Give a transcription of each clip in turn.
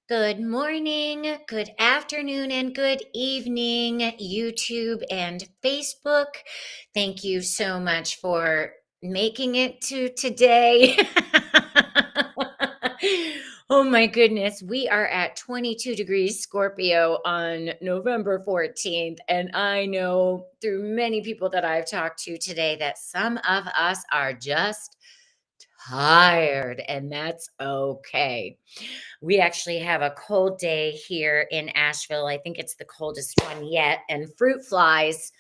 Good morning, good afternoon, and good evening, YouTube and Facebook. Thank you so much for making it to today. Oh my goodness, we are at 22 degrees Scorpio on November 14th. And I know through many people that I've talked to today that some of us are just tired, and that's okay. We actually have a cold day here in Asheville. I think it's the coldest one yet, and fruit flies.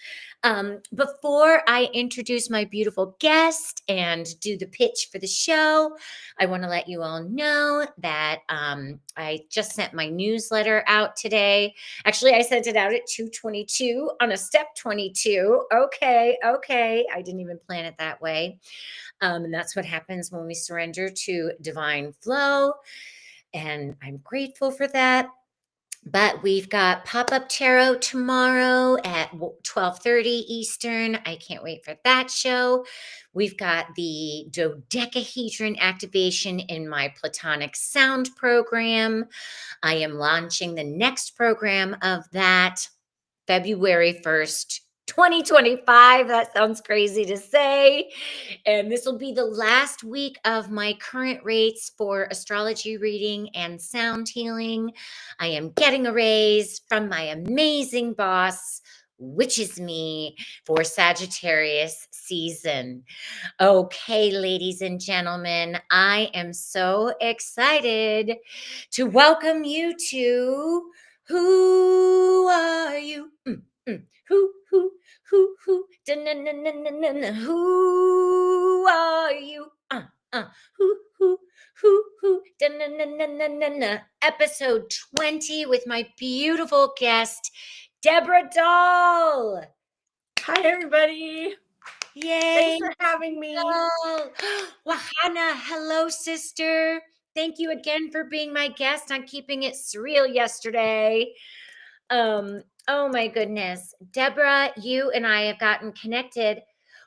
Before I introduce my beautiful guest and do the pitch for the show, I want to let you all know that I just sent my newsletter out today. Actually, I sent it out at 2:22 on a step 22. Okay. I didn't even plan it that way. And that's what happens when we surrender to divine flow. And I'm grateful for that. But we've got pop-up tarot tomorrow at 12:30 Eastern. I can't wait for that show. We've got the dodecahedron activation in my Platonic Sound program. I am launching the next program of that February 1st, 2025. That sounds crazy to say. And this will be the last week of my current rates for astrology reading and sound healing. I am getting a raise from my amazing boss, which is me, for Sagittarius season. Okay, ladies and gentlemen, I am so excited to welcome you to Who Are You? Who, who are you? Episode 20 with my beautiful guest, Deborah Dahl. Hi, everybody. Yay. Thanks for having me. Wahana, hello, sister. Thank you again for being my guest on Keeping It Surreal yesterday. Oh my goodness. Deborah, you and I have gotten connected,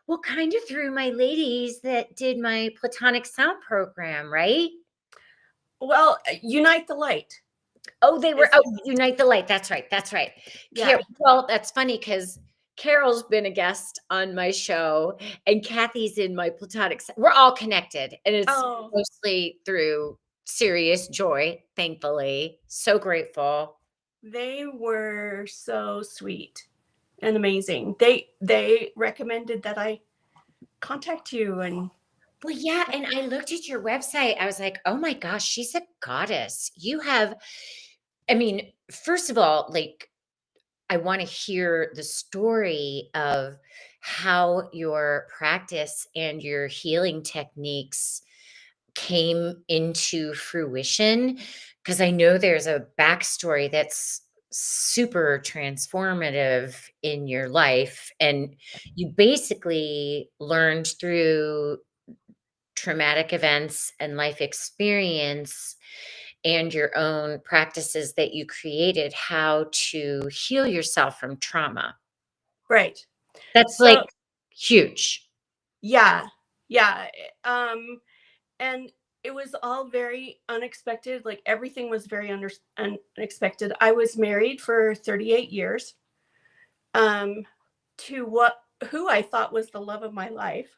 well, kind of through my ladies that did my Platonic Sound program, right? Well, Unite the Light. Oh, they were, Unite the Light. That's right. Yeah. Well, that's funny because Carol's been a guest on my show and Kathy's in my Platonic. We're all connected, and it's mostly through serious joy, thankfully. So grateful. They were so sweet and amazing. They recommended that I contact you. And well, yeah, and I looked at your website. I was like, oh my gosh, she's a goddess. You have, I mean, first of all, like, I want to hear the story of how your practice and your healing techniques came into fruition, because I know there's a backstory that's super transformative in your life. And you basically learned through traumatic events and life experience and your own practices that you created how to heal yourself from trauma. right. That's like huge. Yeah. And it was all very unexpected. Like everything was very unexpected. I was married for 38 years to who I thought was the love of my life.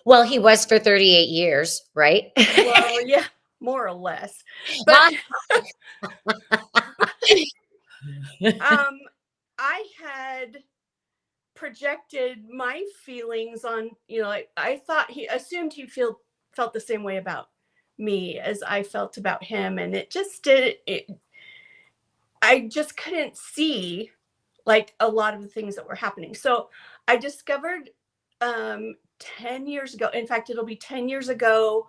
Well, he was for 38 years, right? Well, yeah, more or less. But I had projected my feelings on, I thought he assumed he felt the same way about me as I felt about him. And it just did it. I just couldn't see like a lot of the things that were happening. So I discovered 10 years ago. In fact, it'll be 10 years ago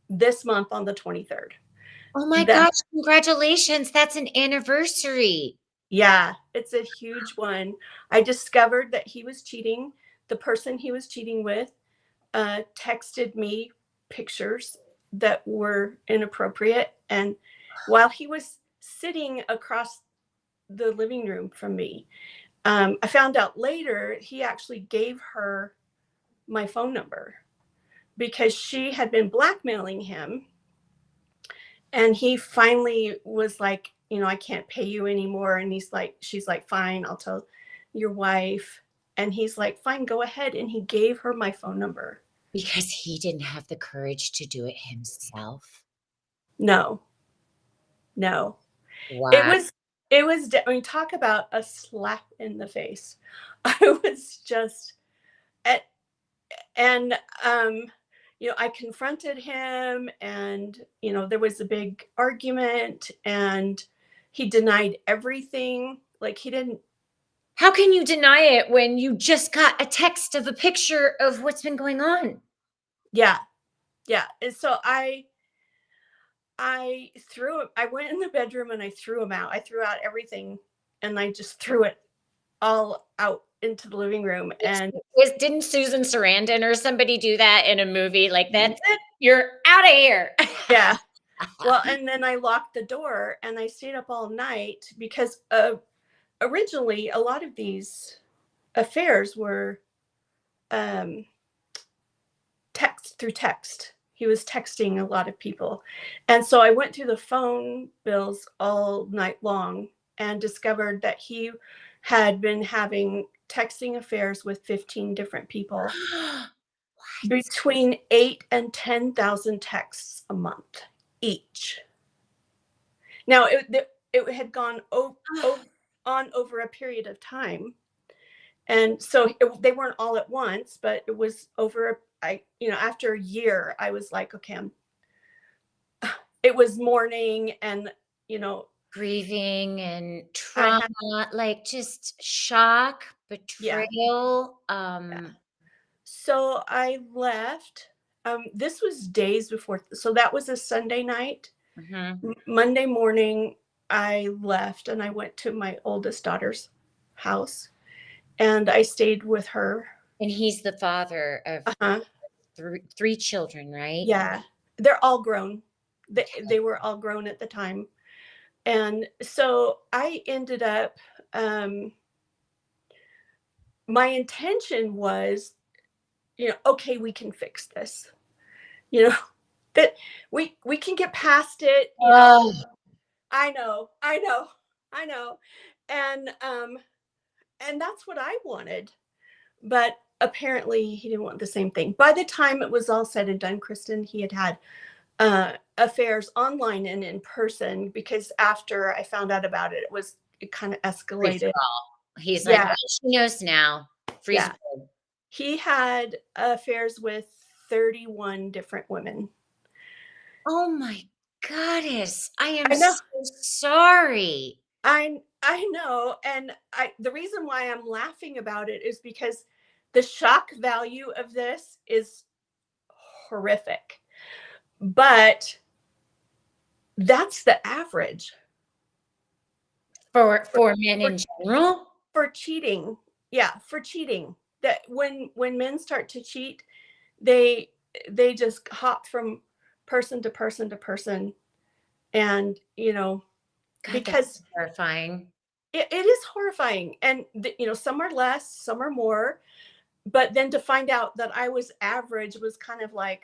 this month on the 23rd. Oh my gosh, congratulations. That's an anniversary. Yeah, it's a huge one. I discovered that he was cheating. The person he was cheating with texted me pictures that were inappropriate. And while he was sitting across the living room from me, I found out later he actually gave her my phone number because she had been blackmailing him. And he finally was like, I can't pay you anymore. And she's like, fine, I'll tell your wife. And he's like, fine, go ahead. And he gave her my phone number. Because he didn't have the courage to do it himself. No, no. It Wow. was, I mean, talk about a slap in the face. I was just, at, and, I confronted him, and, there was a big argument, and he denied everything. Like, he didn't. How can you deny it when you just got a text of a picture of what's been going on? Yeah. Yeah. And so I went in the bedroom and I threw him out. I threw out everything, and I just threw it all out into the living room. And Didn't Susan Sarandon or somebody do that in a movie? Like, that's it, you're out of here. yeah. Well, and then I locked the door and I stayed up all night because originally a lot of these affairs were through text. He was texting a lot of people. And so I went through the phone bills all night long and discovered that he had been having texting affairs with 15 different people, between 8 and 10,000 texts a month each. Now, it had gone on over a period of time. And so they weren't all at once, but it was over, after a year, I was like, okay, it was mourning and, Grieving and I trauma, had, like just shock, yeah. betrayal. Yeah. So I left. This was days before. So that was a Sunday night. Mhm. Monday morning, I left and I went to my oldest daughter's house and I stayed with her. And he's the father of Uh-huh. three children, right? Yeah. They're all grown. They were all grown at the time. And so I ended up, my intention was, okay, we can fix this, you know, that we can get past it, Oh, I know, I know, I know. And that's what I wanted. But apparently he didn't want the same thing. By the time it was all said and done, Kristen, he had had affairs online and in person, because after I found out about it, it kind of free for escalated. all. He's like, Yeah, well, she knows now. Freeze yeah. burn. He had affairs with 31 different women. Oh my goddess. I am I know. so sorry. I know, and the reason why I'm laughing about it is because the shock value of this is horrific. But that's the average For men for in general? for cheating. Yeah, for cheating. That when men start to cheat, they just hop from person to person to person, and God, that's because terrifying. it is horrifying, and some are less, some are more. But then to find out that I was average was kind of like,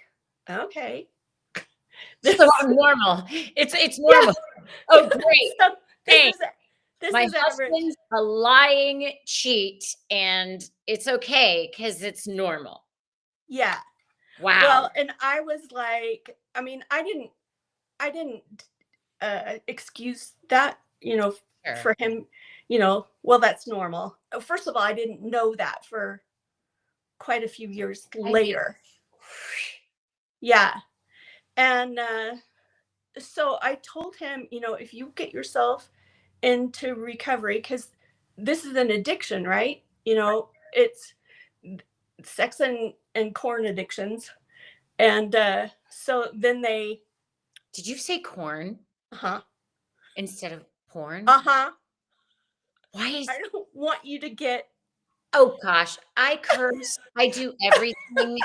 okay, So this, I'm normal. It's yeah. normal. Oh, great. So this Thanks. is this My is average. husband's a lying cheat, and it's okay because it's normal. Yeah. Wow. Well, and I was like, I mean, I didn't excuse that, Sure. for him, well, that's normal. First of all, I didn't know that for quite a few years I mean, later. Yeah. And so I told him, if you get yourself into recovery, because this is an addiction, right? It's sex and corn addictions. And so then they, did you say corn uh-huh, instead of porn? uh-huh, Why is I don't want you to get, oh gosh, I curse. I do everything.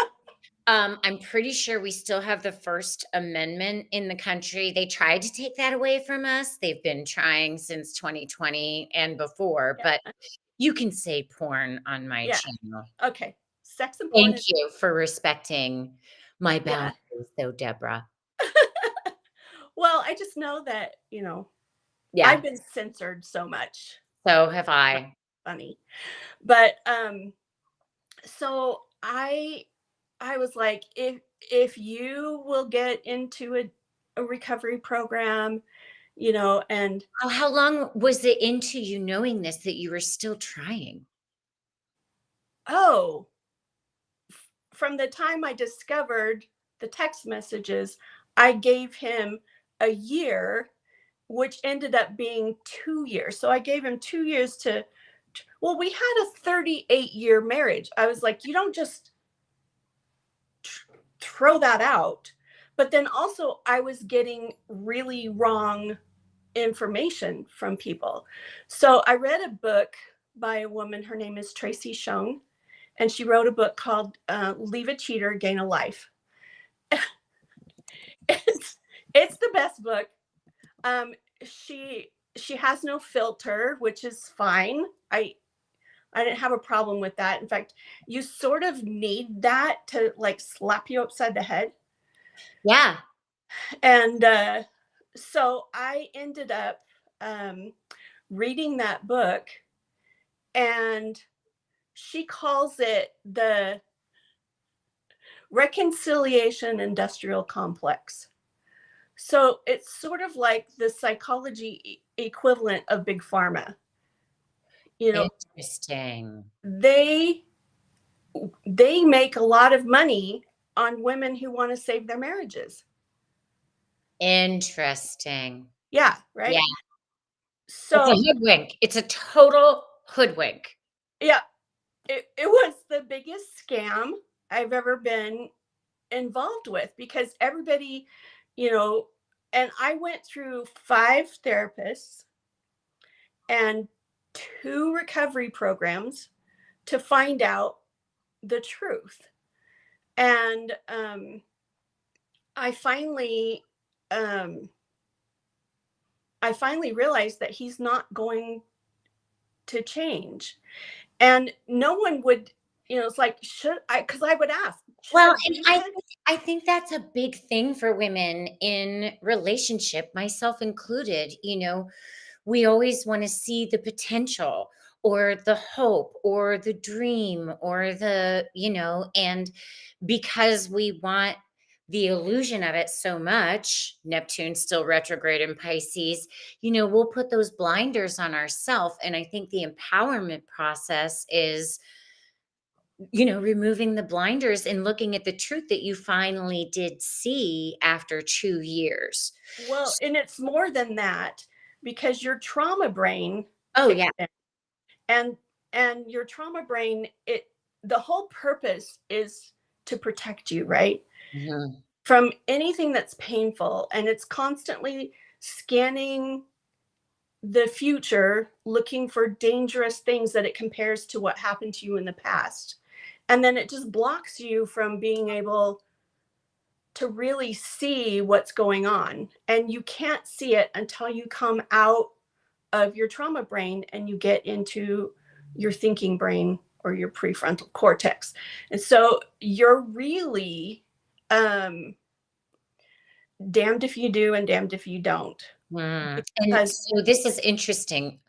I'm pretty sure we still have the First Amendment in the country. They tried to take that away from us. They've been trying since 2020 and before, but yeah, you can say porn on my yeah, channel. okay. Sex and porn Thank is, you for respecting my yeah. boundaries, though, Deborah. Well, I just know that, Yeah. I've been censored so much. So have I. Funny. But so I was like, if you will get into a recovery program, and Oh, how long was it into you knowing this that you were still trying? oh, from the time I discovered the text messages, I gave him a year, which ended up being 2 years. So I gave him 2 years well, we had a 38-year marriage. I was like, you don't just throw that out. But then also, I was getting really wrong information from people. So I read a book by a woman. Her name is Tracy Schoen, and she wrote a book called Leave a Cheater, Gain a Life. It's the best book. Um, she has no filter, which is fine. I didn't have a problem with that. In fact, you sort of need that to like slap you upside the head. Yeah. And so I ended up um, reading that book, and she calls it the reconciliation industrial complex. So it's sort of like the psychology equivalent of big pharma. You know, Interesting. they they make a lot of money on women who want to save their marriages. Interesting. Yeah, Yeah. right. It's a So hoodwink. It's a total hoodwink. yeah, it was the biggest scam I've ever been involved with, because everybody, you know, and I went through 5 therapists and 2 recovery programs to find out the truth. And I finally, um, I finally realized that he's not going to change, and no one would. It's like, should I? Because I would ask, should I Well, and do I this? think I think that's a big thing for women in relationship, myself included. We always want to see the potential or the hope or the dream or and because we want the illusion of it so much, Neptune still retrograde in Pisces, we'll put those blinders on ourselves. And I think the empowerment process is removing the blinders and looking at the truth that you finally did see after 2 years. Well, and it's more than that, because your trauma brain Oh, kicks yeah. in. And your trauma brain, the whole purpose is to protect you, right? Mhm. From anything that's painful, and it's constantly scanning the future, looking for dangerous things that it compares to what happened to you in the past. And then it just blocks you from being able to really see what's going on. And you can't see it until you come out of your trauma brain and you get into your thinking brain or your prefrontal cortex. And so you're really damned if you do and damned if you don't. And Because so this is interesting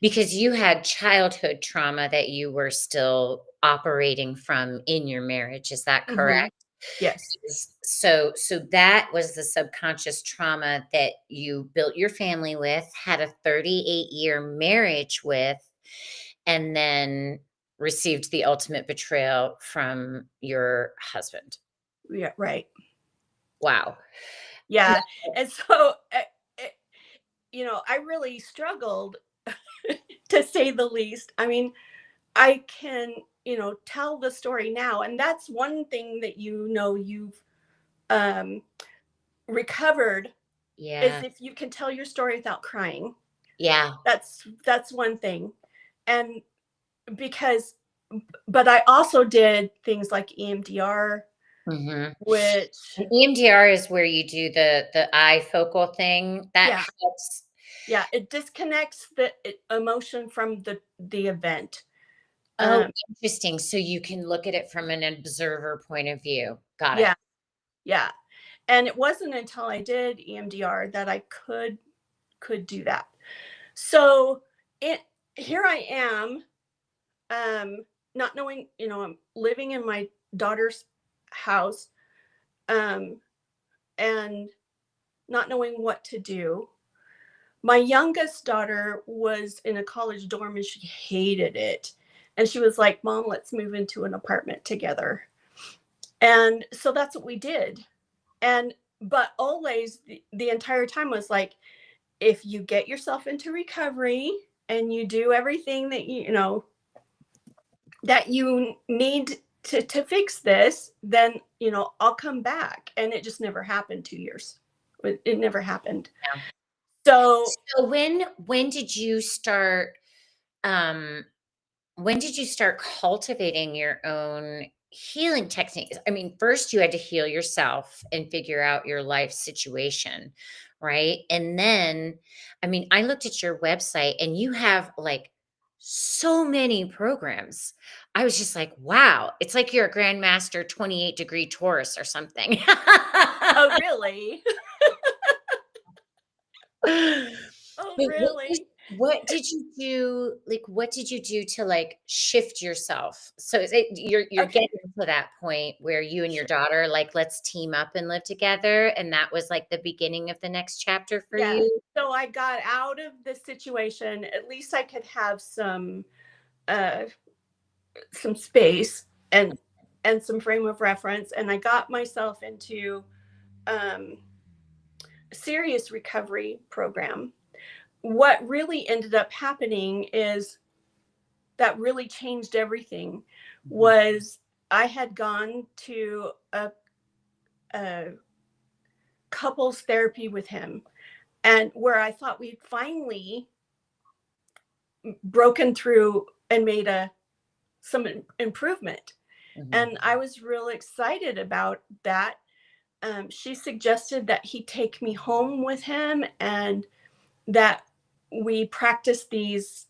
because you had childhood trauma that you were still operating from in your marriage. Is that mhm, correct? yes, So that was the subconscious trauma that you built your family with, had a 38-year marriage with, and then received the ultimate betrayal from your husband. yeah, right. Wow. Yeah. And so, eh, I really struggled, to say the least. I mean, I can, tell the story now. And that's one thing that, you've um, recovered, is Yeah. if you can tell your story without crying. Yeah. That's one thing. And because, but I also did things like EMDR, Mhm. which, And EMDR is where you do the eye focal thing. That yeah, helps. yeah, it disconnects the emotion from the event. Oh, Um, interesting. So you can look at it from an observer point of view. Got it. yeah, yeah. And it wasn't until I did EMDR that I could do that. So here I am, not knowing, I'm living in my daughter's house, and not knowing what to do. My youngest daughter was in a college dorm and she hated it. And she was like, Mom, let's move into an apartment together. And so that's what we did. But always the entire time was like, if you get yourself into recovery and you do everything that that you need to fix this, then I'll come back. And it just never happened. 2 years. It never happened. Yeah. So when did you start cultivating your own healing techniques? I mean, first you had to heal yourself and figure out your life situation, right? And then, I mean, I looked at your website and you have like so many programs. I was just like, wow, it's like you're a Grand Master 28-degree Taurus or something. oh, really? Oh, But really? what did you do? Like, what did you do to like shift yourself? So you're Okay. getting to that point where you and your daughter, like, let's team up and live together. And that was like the beginning of the next chapter for Yeah. you. So I got out of the situation. At least I could have uh some space and some frame of reference. And I got myself into um a serious recovery program. What really ended up happening is that really changed everything Mhm. was I had gone to a couples therapy with him, and where I thought we'd finally broken through and made some improvement. Mhm. And I was real excited about that. She suggested that he take me home with him and that we practice these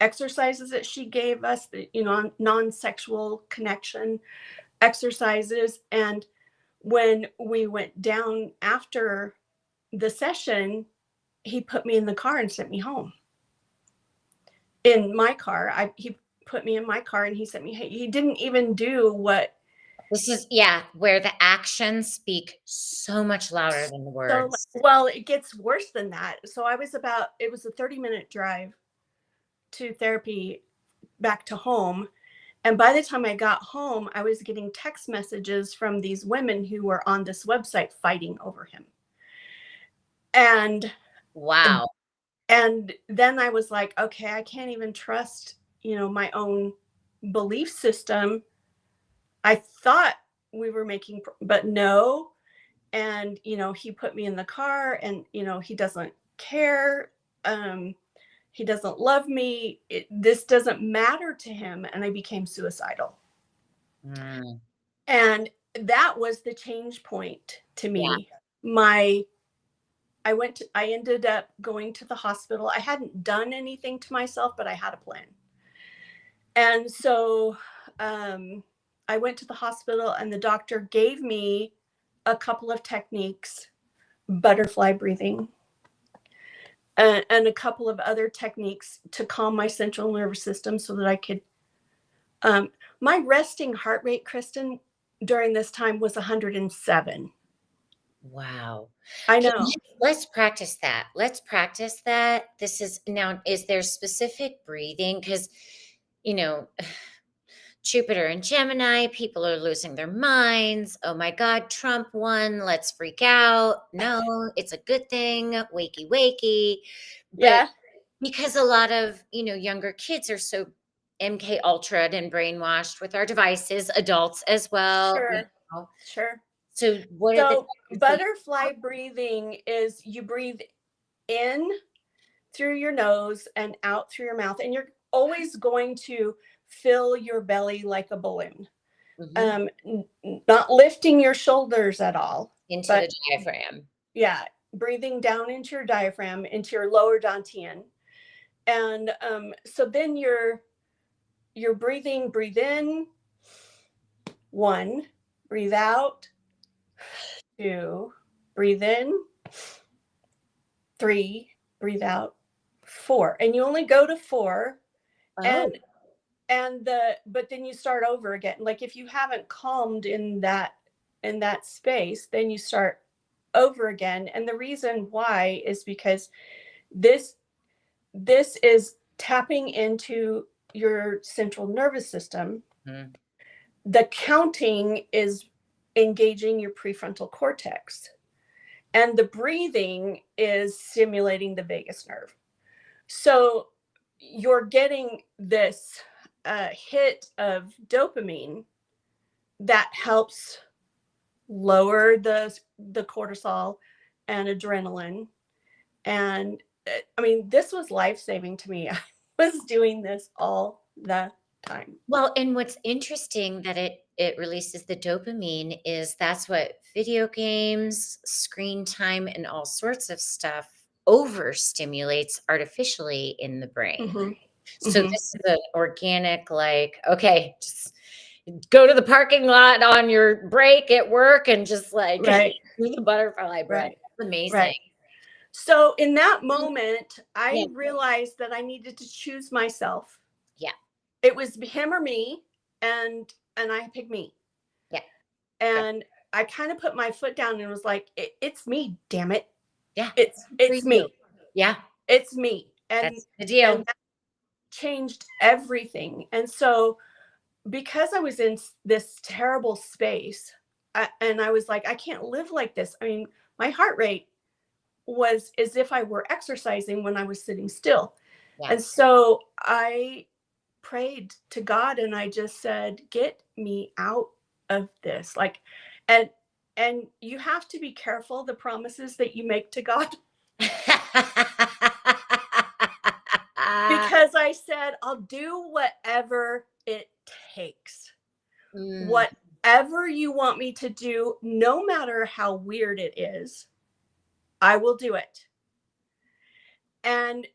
exercises that she gave us, non-sexual connection exercises. And when we went down after the session, he put me in the car and sent me home. In my car, he put me in my car and he sent me. He didn't even do what. This is, yeah, where the actions speak so much louder than the So words. well, it gets worse than that. So it was a 30-minute drive to therapy back to home. And by the time I got home, I was getting text messages from these women who were on this website fighting over him. And Wow. and then I was like, okay, I can't even trust, my own belief system. I thought we were but no. And, he put me in the car and, he doesn't care. He doesn't love me. This doesn't matter to him. And I became suicidal. Mm, And that was the change point to yeah. me. I ended up going to the hospital. I hadn't done anything to myself, but I had a plan. And so I went to the hospital and the doctor gave me a couple of techniques, butterfly breathing, and a couple of other techniques to calm my central nervous system so that I could. My resting heart rate, Kristen, during this time was 107. Wow. I Okay, know. let's practice that. Let's practice that. This is now, is there specific breathing? Because, you know, Jupiter and Gemini, people are losing their minds. Oh my God, Trump won. Let's freak out. No, it's a good thing. Wakey, wakey. But Yeah, because a lot of, younger kids are so MK ultra'd and brainwashed with our devices, adults as well. sure, sure. So what are the So techniques that butterfly breathing is you breathe in through your nose and out through your mouth, and you're always going to fill your belly like a balloon. Mhm. Not lifting your shoulders at all, Into but the diaphragm? yeah, breathing down into your diaphragm, into your lower dantian. And so then you're breathing, breathe in, one, breathe out, 2, breathe in, 3, breathe out, 4. And you only go to 4. Oh. But then you start over again. Like if you haven't calmed in that space, then you start over again. And the reason why is because this is tapping into your central nervous system. Mm. The counting is engaging your prefrontal cortex, and the breathing is stimulating the vagus nerve. So you're getting this hit of dopamine that helps lower the cortisol and adrenaline. And I mean, this was life-saving to me. I was doing this all the time. Well, and what's interesting that it releases the dopamine is that's what video games, screen time, and all sorts of stuff overstimulates artificially in the brain. Mhm. So Mhm. this is an organic, like, okay, just go to the parking lot on your break at work and just like Right. do the butterfly breath. Right. That's amazing. Right. So in that moment, I Yeah. realized that I needed to choose myself. Yeah. It was him or me, and I picked me. Yeah. And I kind of put my foot down and was like, it's me, damn it. Yeah. It's For me. you. Yeah. It's me. And That's the deal. and that changed everything. And so because I was in this terrible space, and I was like, I can't live like this. I mean, my heart rate was as if I were exercising when I was sitting still. Yeah. And so I prayed to God and I just said, get me out of this. Like, and you have to be careful the promises that you make to God. Because I said, I'll do whatever it takes. Whatever you want me to do, no matter how weird it is, I will do it. And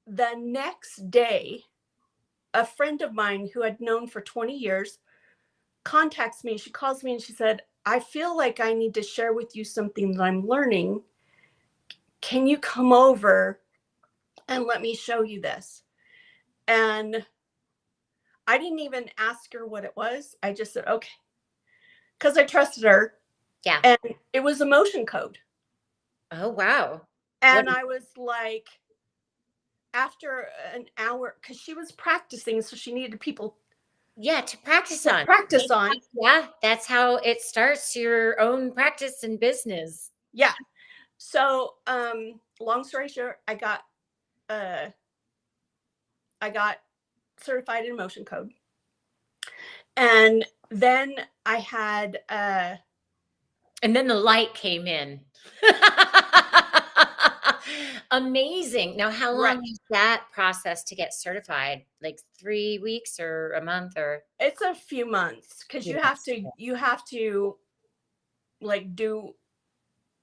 the next day, a friend of mine who I'd known for 20 years contacts me. She calls me and she said, I feel like I need to share with you something that I'm learning. Can you come over and let me show you this? And I didn't even ask her what it was. I just said, okay. Because I trusted her. Yeah. And it was emotion code. Oh, wow. And I was like, after an hour, because she was practicing, so she needed people. Yeah, to practice on. Yeah, that's how it starts your own practice in business. Yeah. So, long story short, I got certified in emotion code. And then I had and then the light came in. Amazing. Now, how long is that process to get certified? Like 3 weeks or a month or? It's a few months because you have to like do,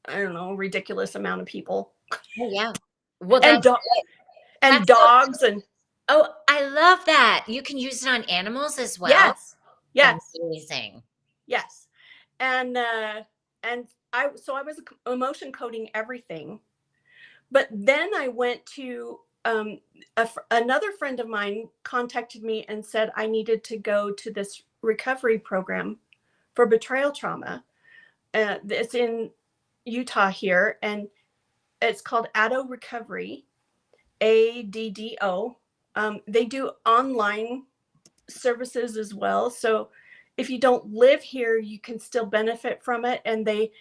I don't know, ridiculous amount of people. Oh, yeah. Well, and dogs and. Oh, I love that. You can use it on animals as well. Yes. Amazing. Yes. And I was emotion coding everything. But then I went to another friend of mine contacted me and said I needed to go to this recovery program for betrayal trauma. It's in Utah here, and it's called ADDO Recovery, ADDO. They do online services as well. So if you don't live here, you can still benefit from it. And they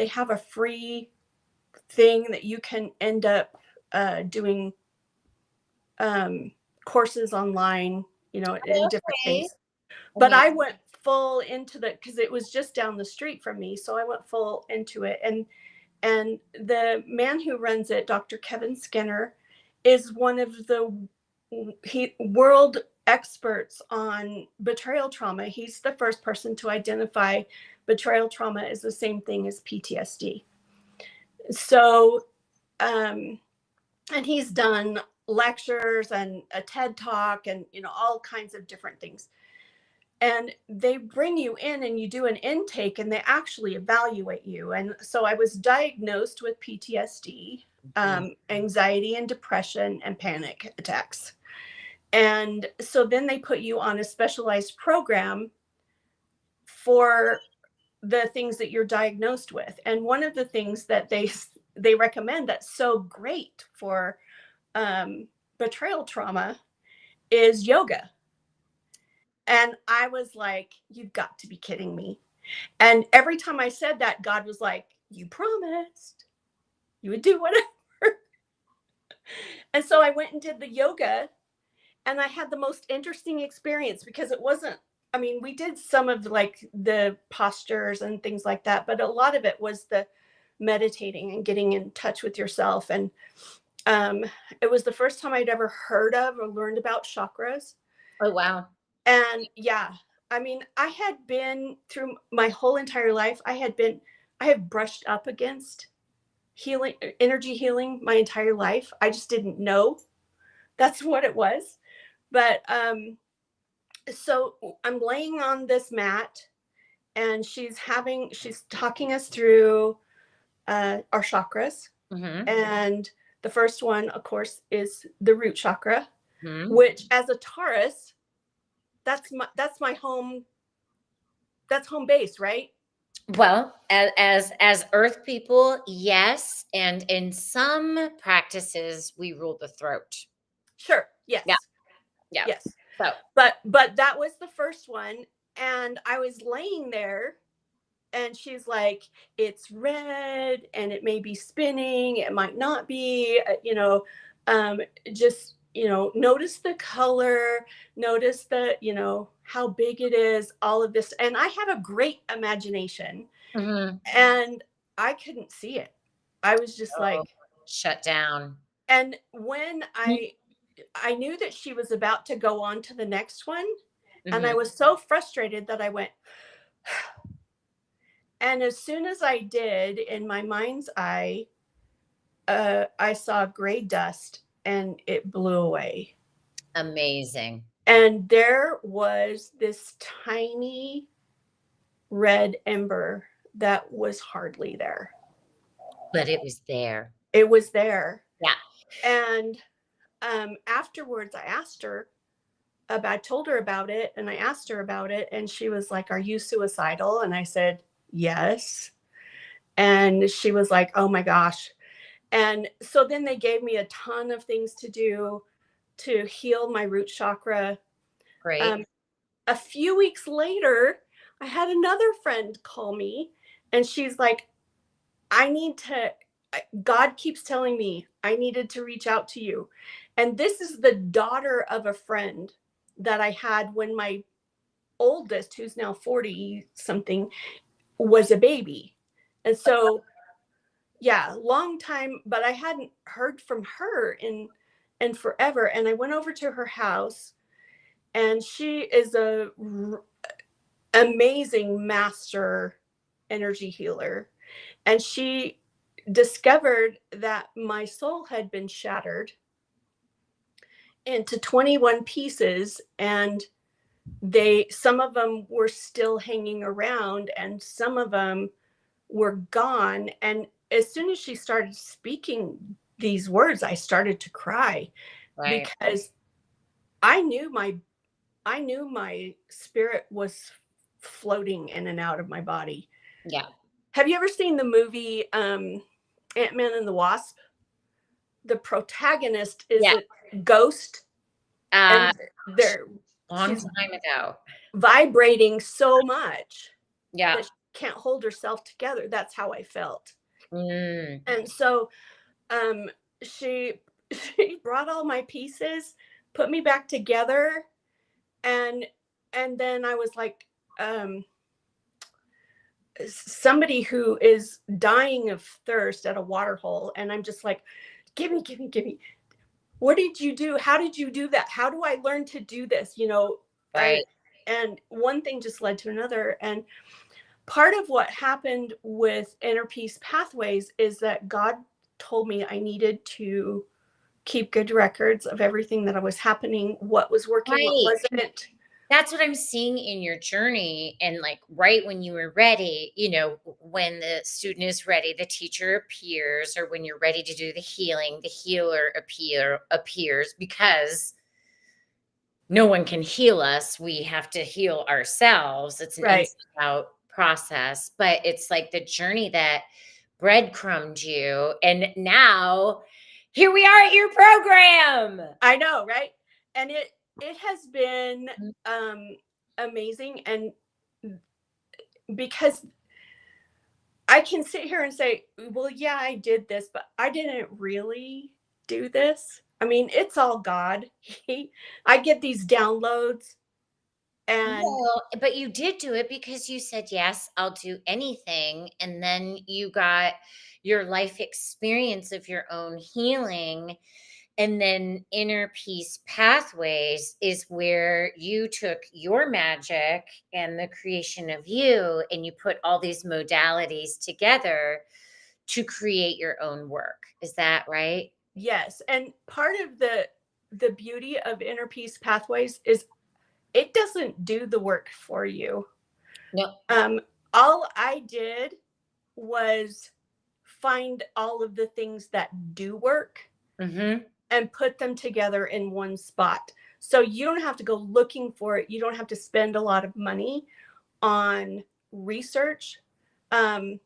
have a free thing that you can end up doing courses online, in different things. But I went full into because it was just down the street from me. So I went full into it. And the man who runs it, Dr. Kevin Skinner, is one of the world experts on betrayal trauma. He's the first person to identify betrayal trauma as the same thing as PTSD. So, and he's done lectures and a TED Talk and, all kinds of different things. And they bring you in and you do an intake and they actually evaluate you. And so I was diagnosed with PTSD, anxiety and depression and panic attacks. And so then they put you on a specialized program for the things that you're diagnosed with. And one of the things that they recommend that's so great for betrayal trauma is yoga. And I was like, you've got to be kidding me. And every time I said that, God was like, you promised you would do whatever. And so I went and did the yoga, and I had the most interesting experience because it wasn't, I mean, we did some of like the postures and things like that, but a lot of it was the meditating and getting in touch with yourself. And it was the first time I'd ever heard of or learned about chakras. Oh, wow. And yeah, I mean, I had been through my whole entire life. I have brushed up against healing, energy healing my entire life. I just didn't know that's what it was. But so I'm laying on this mat, and she's talking us through our chakras. And the first one, of course, is the root chakra, which as a Taurus, that's my home. That's home base, right? Well, as Earth people, yes, and in some practices, we rule the throat. Sure. Yes. Yeah. Yes. So, but that was the first one, and I was laying there, and she's like, "It's red, and it may be spinning. It might not be. Just notice the color, notice the how big it is, all of this." And I have a great imagination, and I couldn't see it. I was just like shut down. And when I knew that she was about to go on to the next one, and I was so frustrated that I went. And as soon as I did, in my mind's eye, I saw gray dust, and it blew away. Amazing. And there was this tiny red ember that was hardly there. But it was there. It was there. Yeah. And afterwards, I told her about it, and I asked her about it, and she was like, "Are you suicidal?" And I said, "Yes." And she was like, "Oh my gosh." And so then they gave me a ton of things to do to heal my root chakra. Great. A few weeks later, I had another friend call me, and she's like, God keeps telling me I needed to reach out to you. And this is the daughter of a friend that I had when my oldest, who's now 40 something, was a baby. And so, yeah, long time, but I hadn't heard from her in forever. And I went over to her house, and she is a amazing master energy healer. And she discovered that my soul had been shattered into 21 pieces, and some of them were still hanging around, and some of them were gone. And as soon as she started speaking these words, I started to cry, because I knew my spirit was floating in and out of my body. Yeah. Have you ever seen the movie Ant-Man and the Wasp? The protagonist is a ghost. And they're long time ago, vibrating so much that she can't hold herself together. That's how I felt. And so she brought all my pieces, put me back together, and then I was like, somebody who is dying of thirst at a water hole, and I'm just like, give me. What did you do? How did you do that? How do I learn to do this? Right. And one thing just led to another. And part of what happened with Inner Peace Pathways is that God told me I needed to keep good records of everything that was happening, what was working, what wasn't. That's what I'm seeing in your journey. And like right when you were ready, when the student is ready, the teacher appears, or when you're ready to do the healing, the healer appears, because no one can heal us. We have to heal ourselves. It's an Right. inside out process, but it's like the journey that breadcrumbed you. And now here we are at your program. I know, right? And it has been amazing, and because I can sit here and say, well, yeah, I did this, but I didn't really do this. I mean, it's all God. I get these downloads, and Well, but you did do it because you said, yes, I'll do anything. And then you got your life experience of your own healing. And then inner peace pathways is where you took your magic and the creation of you, and you put all these modalities together to create your own work. Is that right? yes, and part of the beauty of inner peace pathways is it doesn't do the work for you. No. All I did was find all of the things that do work Mm-hmm. and put them together in one spot. So you don't have to go looking for it. You don't have to spend a lot of money on research. Um,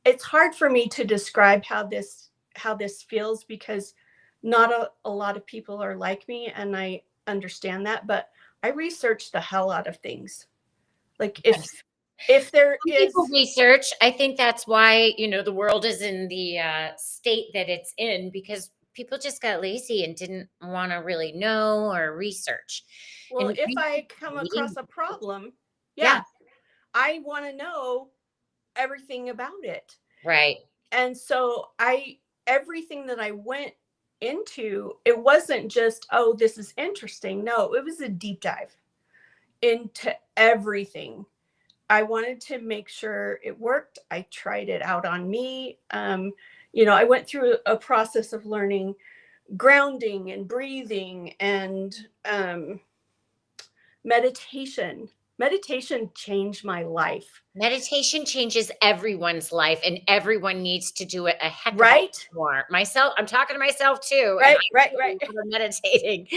it's hard for me to describe how this feels, because not a lot of people are like me, and I understand that, but I research the hell out of things. Like if there Some is, people research. I think that's why, the world is in the state that it's in, because people just got lazy and didn't want to really know or research. well, And if I come reading, across a problem, yeah, yeah, I want to know everything about it. right. And so everything that I went into, it wasn't just, oh, this is interesting. No, it was a deep dive into everything. I wanted to make sure it worked. I tried it out on me. I went through a process of learning grounding and breathing and meditation. Meditation changed my life. Meditation changes everyone's life, and everyone needs to do it a heck of a lot Right? more. Myself, I'm talking to myself too, and Right, I'm right, right, doing a lot of meditating,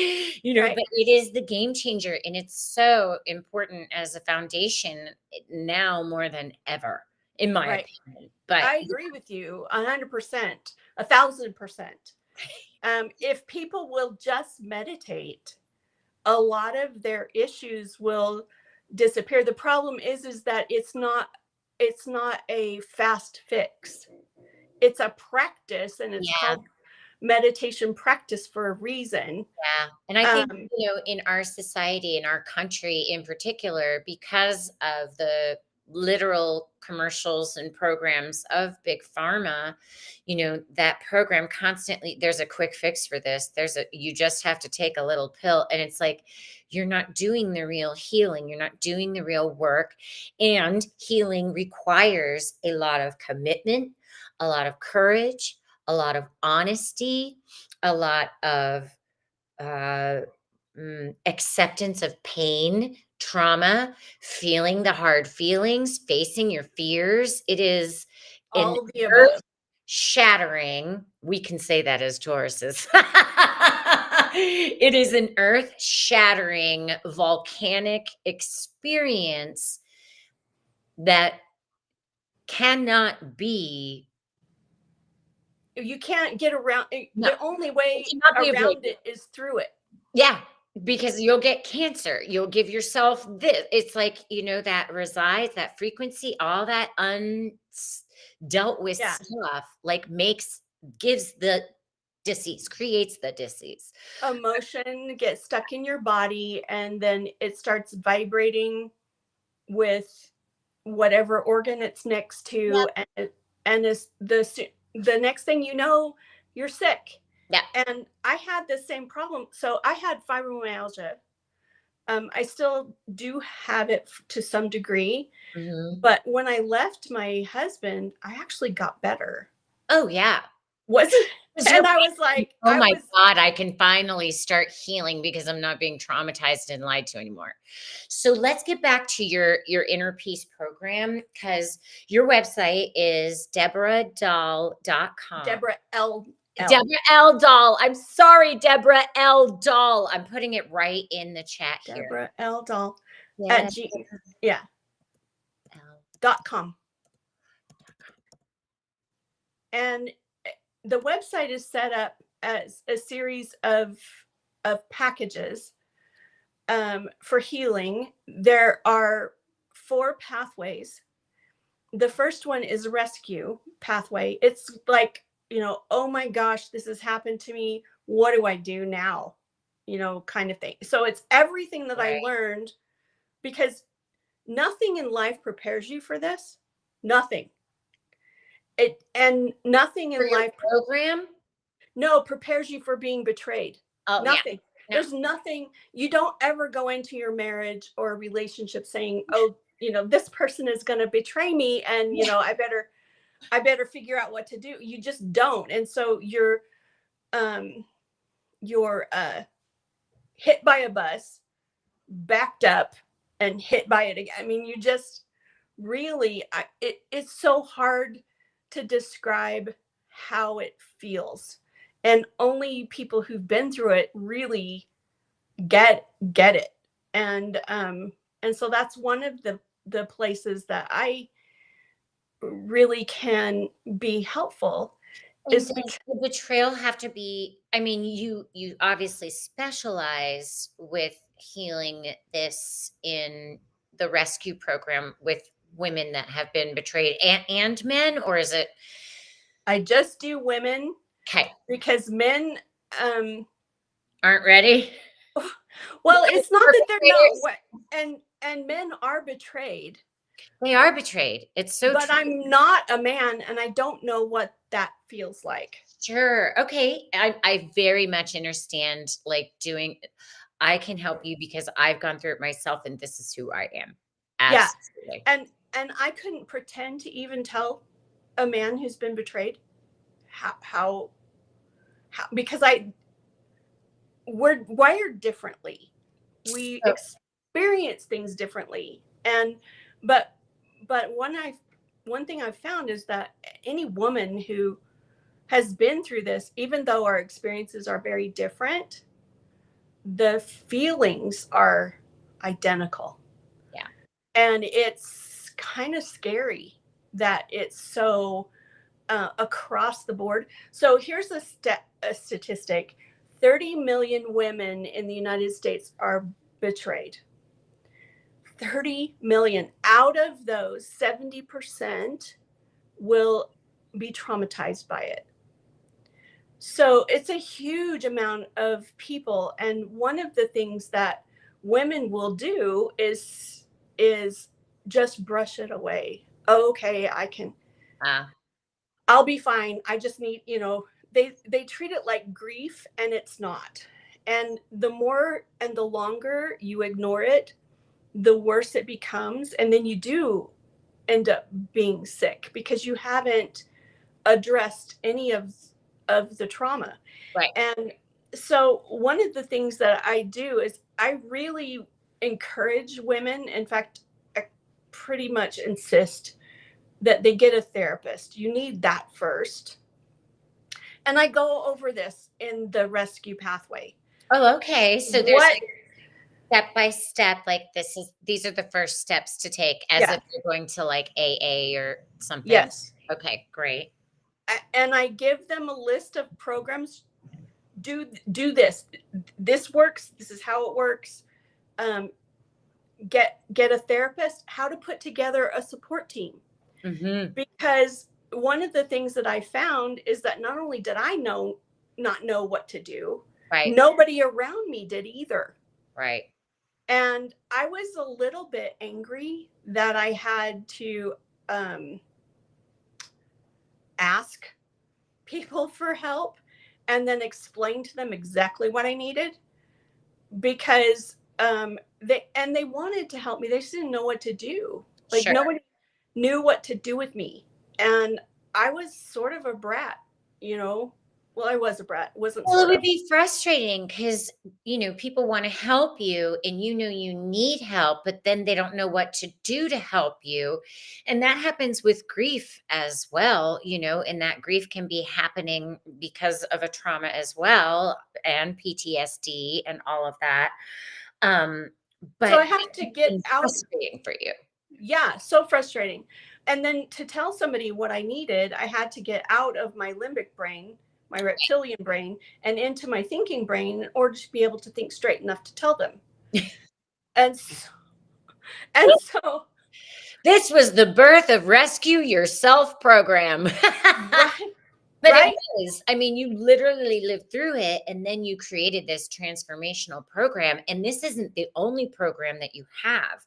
right, but it is the game changer, and it's so important as a foundation now more than ever, in my right. opinion. But I agree with you 100%, 1,000%. If people will just meditate, a lot of their issues will disappear. The problem is that it's not a fast fix. It's a practice, and it's yeah, called meditation practice for a reason. yeah. And I think, Um, in our society, in our country in particular, because of the literal commercials and programs of big pharma, that program constantly, there's a quick fix for this. You just have to take a little pill. And it's like, you're not doing the real healing. You're not doing the real work. And healing requires a lot of commitment, a lot of courage, a lot of honesty, a lot of uh, acceptance of pain, trauma, feeling the hard feelings, facing your fears. It is an all of the earth above. shattering. We can say that as Tauruses. It is an earth shattering volcanic experience that cannot be. You can't get around. No, The only it way cannot be around avoided. it is through it. Yeah, because you'll get cancer. You'll give yourself this. It's like, that resides, that frequency, all that dealt with Yeah. stuff, like gives the disease, creates the disease. Emotion gets stuck in your body, and then it starts vibrating with whatever organ it's next Yep. to, and is the next thing you know, you're sick. Yeah. And I had the same problem. So I had fibromyalgia. I still do have it to some degree, Mhm. but when I left my husband, I actually got better. Oh, yeah. wasn't, and I was like, oh my God, I can finally start healing because I'm not being traumatized and lied to anymore. So let's get back to your inner peace program, because your website is deborahdahl.com. Deborah L. Deborah L. Dahl. I'm sorry, Deborah L. Dahl. I'm putting it right in the chat here. Deborah L. Dahl Yeah. .com. And the website is set up as a series of packages for healing. There are 4 pathways. The first one is rescue pathway. It's like, oh my gosh, this has happened to me. What do I do now? Kind of thing. So it's everything that I learned, because nothing in life prepares you for this. Nothing. And nothing in life program prepares you for being betrayed. Oh, nothing. Yeah. No. There's nothing. You don't ever go into your marriage or relationship saying, oh, this person is going to betray me, and I better figure out what to do. You just don't. And so you're hit by a bus, backed up, and hit by it again. I mean, you just really, it's so hard to describe how it feels, and only people who've been through it really get it. And so that's one of the places that I really can be helpful. Does the betrayal have to be, I mean, you obviously specialize with healing this in the rescue program with women that have been betrayed, and men, or is it? I just do women. Okay. Because men aren't ready. Well, it's not that they're not, and men are betrayed. They are betrayed. It's so But true. I'm not a man, and I don't know what that feels like. Sure. Okay. I very much understand, like, I can help you because I've gone through it myself, and this is who I am. Absolutely. Yeah. And I couldn't pretend to even tell a man who's been betrayed how because we're wired differently. We experience things differently. And but one thing I've found is that any woman who has been through this, even though our experiences are very different, the feelings are identical. Yeah. And it's kind of scary that it's so across the board. So here's a statistic. 30 million women in the United States are betrayed. 30 million. Out of those, 70% will be traumatized by it. So it's a huge amount of people. And one of the things that women will do is just brush it away. Okay, I'll be fine. I just need, they treat it like grief, and it's not. And the more and the longer you ignore it, the worse it becomes. And then you do end up being sick because you haven't addressed any of the trauma. Right. And so one of the things that I do is I really encourage women. In fact, I pretty much insist that they get a therapist. You need that first. And I go over this in the rescue pathway. Oh, okay. So there's step by step, like these are the first steps to take as if you're going to like AA or something. Yes. Okay, great. And I give them a list of programs. Do this. This works. This is how it works. Get a therapist. How to put together a support team. Mm-hmm. Because one of the things that I found is that not only did I not know what to do, right, nobody around me did either. Right. And I was a little bit angry that I had to ask people for help and then explain to them exactly what I needed, because they wanted to help me. They just didn't know what to do. Like, sure. Nobody knew what to do with me. And I was sort of a brat well, I was a brat. Wasn't Well, it sort would of. be frustrating because, people want to help you and you need help, but then they don't know what to do to help you. And that happens with grief as well, and that grief can be happening because of a trauma as well, and PTSD and all of that. So But I have to it's get been out. frustrating for you. Yeah, so frustrating. And then to tell somebody what I needed, I had to get out of my limbic brain, my reptilian brain, and into my thinking brain in order to be able to think straight enough to tell them. And so, and so This was the birth of Rescue Yourself program. right, But it right? was. I mean, you literally lived through it, and then you created this transformational program, and this isn't the only program that you have.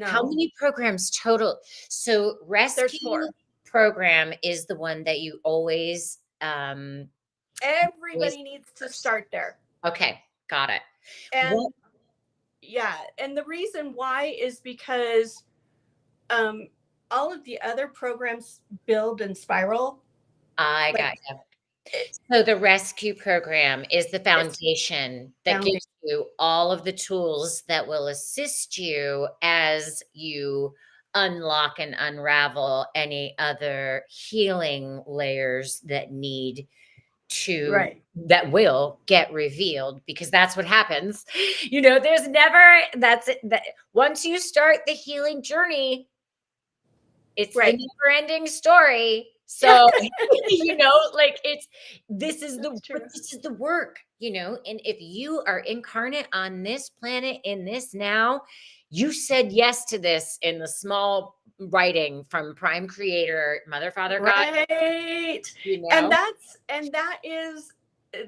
How No, many programs total? So there's Rescue 4. program is the one that you always Everybody needs to first. start there. Okay, got it. What And yeah, and the reason why is because um all of the other programs build and spiral. I Like got you. So the rescue program is the it's foundation that foundation. gives you all of the tools that will assist you as you unlock and unravel any other healing layers Right. that will get revealed, because that's what happens. There's never that's it that once you start the healing journey, it's the Right. never ending story. Yeah, So, like this is that's but true. this is the work, and if you are incarnate on this planet in this now, you said yes to this in the small writing from Prime Creator, Mother, Father, God, Right. you And know?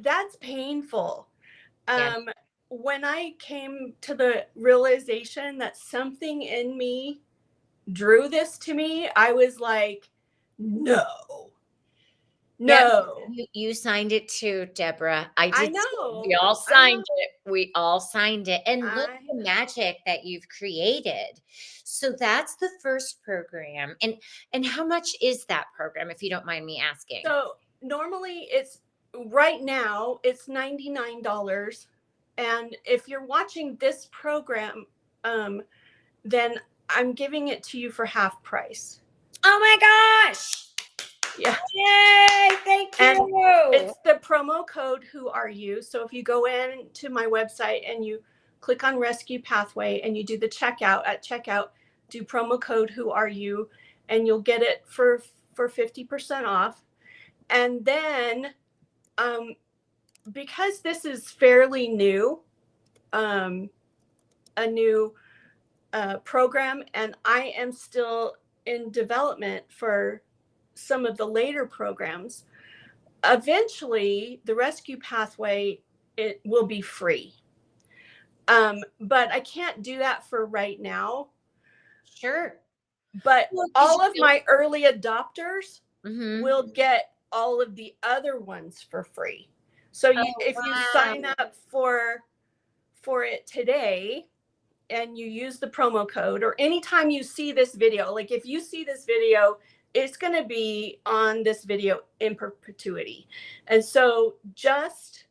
that's painful. Yeah. Um, when I came to the realization that something in me drew this to me, I was like, no, Yep. no. You signed it too, Deborah. I I did too. We know. all I know. signed it. We all signed it. And look I the magic that you've created. So that's the first program. And how much is that program, if you don't mind me asking? So normally it's right now it's $99. And if you're watching this program, um, then I'm giving it to you for half price. Oh my gosh. Yeah. Yay. Thank And you. it's the promo code Who Are You? So if you go in to my website and you click on Rescue Pathway and you do the checkout, at checkout, do promo code Who Are You? And you'll get it for 50% off. And then because this is fairly new, a new program, and I am still in development for some of the later programs. Eventually, the rescue pathway, it will be free. But I can't do that for right now. Sure. But Well, because all of my early adopters Mhm. will get all of the other ones for free. So Oh, if you sign wow. up for it today and you use the promo code, or anytime you see this video, like if you see this video, it's going to be on this video in perpetuity. And so just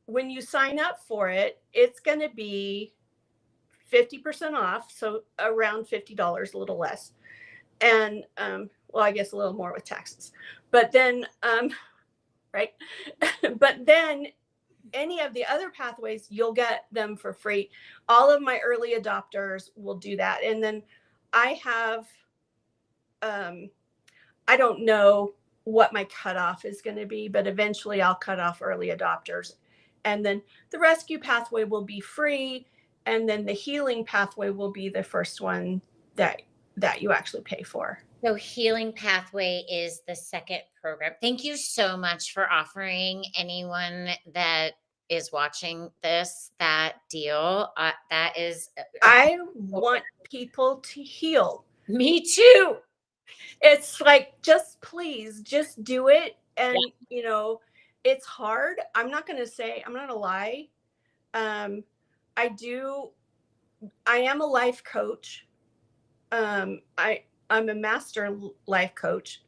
when you sign up for it, it's going to be 50% off. So around $50, a little less. And well, I guess a little more with taxes. But then, right. But then any of the other pathways, you'll get them for free. All of my early adopters will do that. And then I have, I don't know what my cutoff is going to be, but eventually I'll cut off early adopters. And then the rescue pathway will be free. And then the healing pathway will be the first one that you actually pay for. So Healing Pathway is the second program. Thank you so much for offering anyone that is watching this that deal. That is I want people to heal. me too. It's like, just please, just do it. Yeah. And, it's hard. I'm not going to lie. Um, I am a life coach. I'm a master life coach.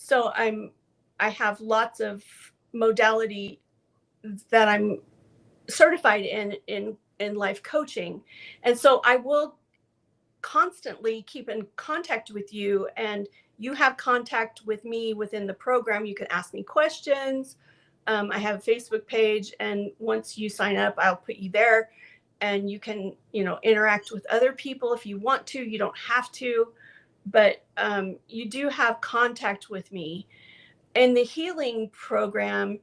So I have lots of modality that I'm certified in life coaching. And so I will constantly keep in contact with you, and you have contact with me within the program. You can ask me questions. I have a Facebook page, and once you sign up, I'll put you there, and you can, interact with other people if you want to. You don't have to, but you do have contact with me. In the healing program,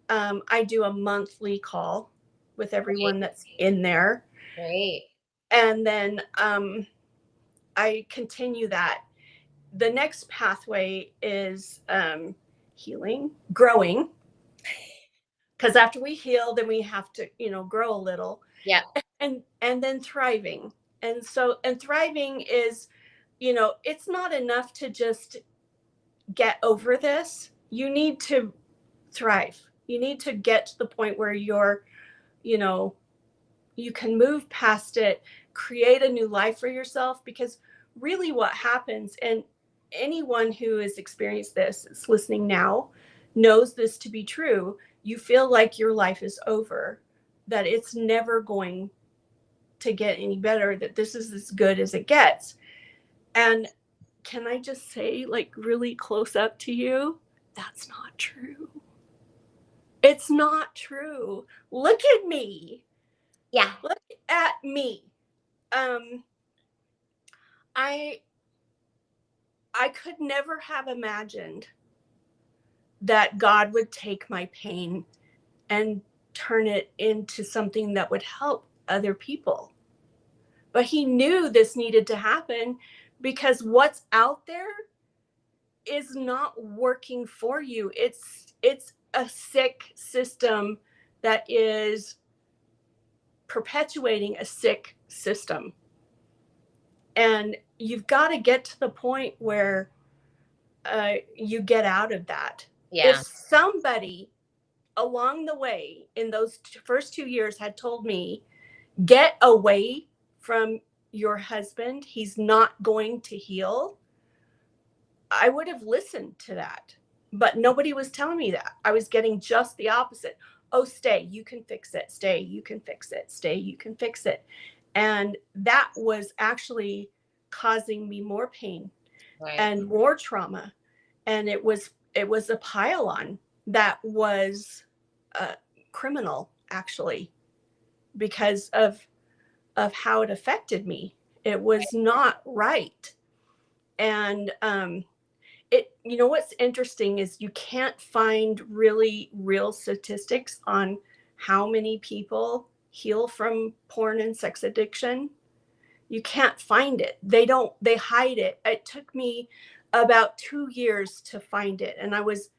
I do a monthly call with everyone that's in there. Great. And then I continue that. The next pathway is healing, growing. Because after we heal, then we have to, grow a little. Yeah. And then thriving. And thriving is, it's not enough to just get over this. You need to thrive. You need to get to the point where you're, you can move past it, create a new life for yourself. Because really what happens, and anyone who has experienced this, is listening now, knows this to be true. You feel like your life is over, that it's never going to get any better, that this is as good as it gets. And can I just say, like, really close up to you, that's not true. It's not true. Look at me. Yeah. Look at me. I could never have imagined that God would take my pain and turn it into something that would help other people. But he knew this needed to happen, because what's out there is not working for you. It's a sick system that is perpetuating a sick system. And you've got to get to the point where you get out of that. Yeah. If somebody along the way in those first 2 years had told me, get away from your husband, he's not going to heal, I would have listened to that. But nobody was telling me that. I was getting just the opposite. Oh, stay, you can fix it. Stay, you can fix it. Stay, you can fix it. And that was actually causing me more pain, Right. and more trauma. And it was a pile-on that was criminal, actually, because of how it affected me. It was not right. And what's interesting is you can't find really real statistics on how many people heal from porn and sex addiction. You can't find it. They hide it. It took me about 2 years to find it. And I was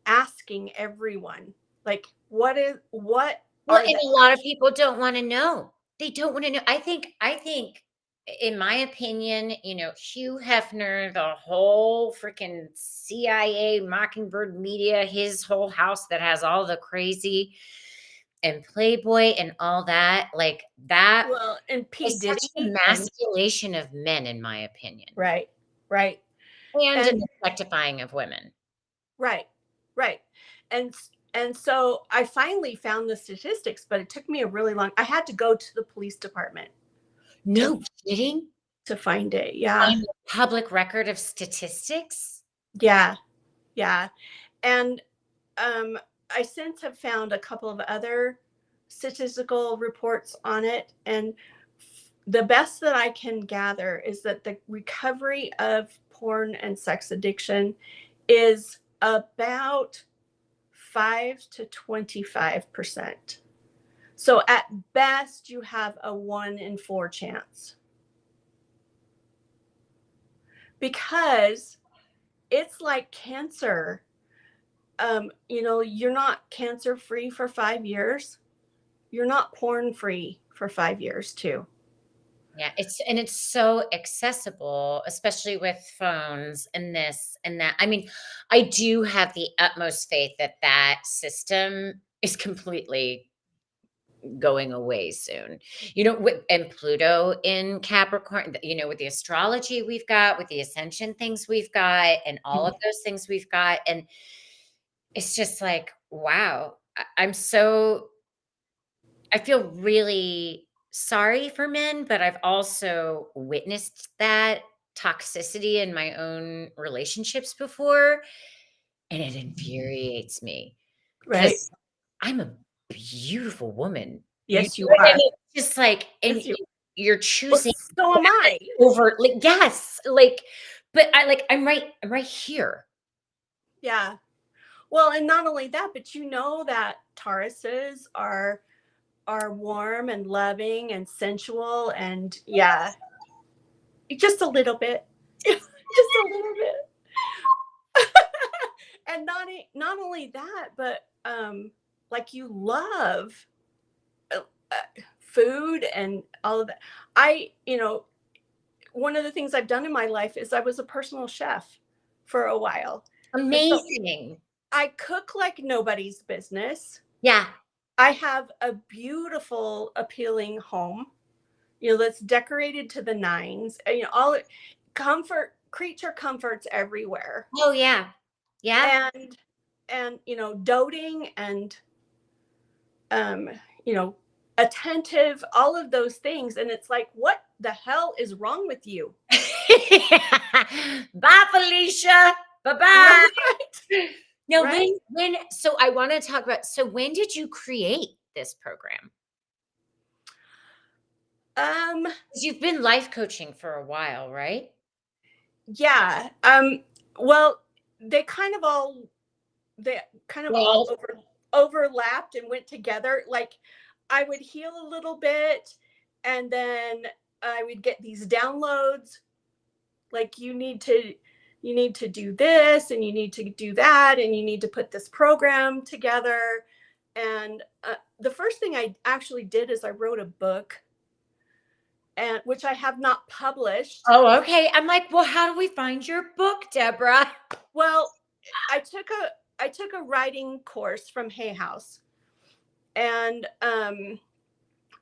asking everyone, like, what Well, are and a lot of people don't want to know. They don't want to know. I think, in my opinion, Hugh Hefner, the whole freaking CIA, Mockingbird Media, his whole house that has all the crazy, and Playboy and all that, like that well, and P. is such Diddy, emasculation of men, in my opinion, right. and an And objectifying of women. right. And so I finally found the statistics, but it took me a really long. I had to go to the police department No kidding. to find it. Yeah. Find a public record of statistics. Yeah. And I since have found a couple of other statistical reports on it. And the best that I can gather is that the recovery of porn and sex addiction is about 5 to 25%. So at best, you have a 1 in 4 chance. Because it's like cancer. You're not cancer free for 5 years. You're not porn free for 5 years too. Yeah, it's so accessible, especially with phones and this and that. I mean, I do have the utmost faith that that system is completely going away soon. And Pluto in Capricorn, with the astrology we've got, with the ascension things we've got, and all of those things we've got. And it's just like, wow, I feel really sorry for men, but I've also witnessed that toxicity in my own relationships before, and it infuriates me Right. because I'm a beautiful woman. You know Yes, you what I are. mean? Just like, and Yes, you. you're Well, choosing so am that I. over, like, yes, like, but I'm right here. Yeah. Well, and not only that, but that Tauruses are warm and loving and sensual, and yeah, just a little bit. Just a little bit. And not only that, but like you love uh, food and all of that. One of the things I've done in my life is I was a personal chef for a while. And so Amazing. I cook like nobody's business. Yeah. I have a beautiful, appealing home, that's decorated to the nines. All creature comforts everywhere. Oh, yeah. Yeah. And doting and um, you know, attentive, all of those things. And it's like, what the hell is wrong with you? Bye, Felicia. Bye-bye. Right. Now, Right. so I want to talk about, so when did you create this program? Um, 'Cause you've been life coaching for a while, right? yeah. Well, they kind of all they kind of all Well, overlapped and went together. Like I would heal a little bit, and then I would get these downloads, like you need to do this, and you need to do that, and you need to put this program together. And the first thing I actually did is I wrote a book, and which I have not published. oh, okay. I'm like, well, how do we find your book, Deborah? Well, I took a writing course from Hay House, and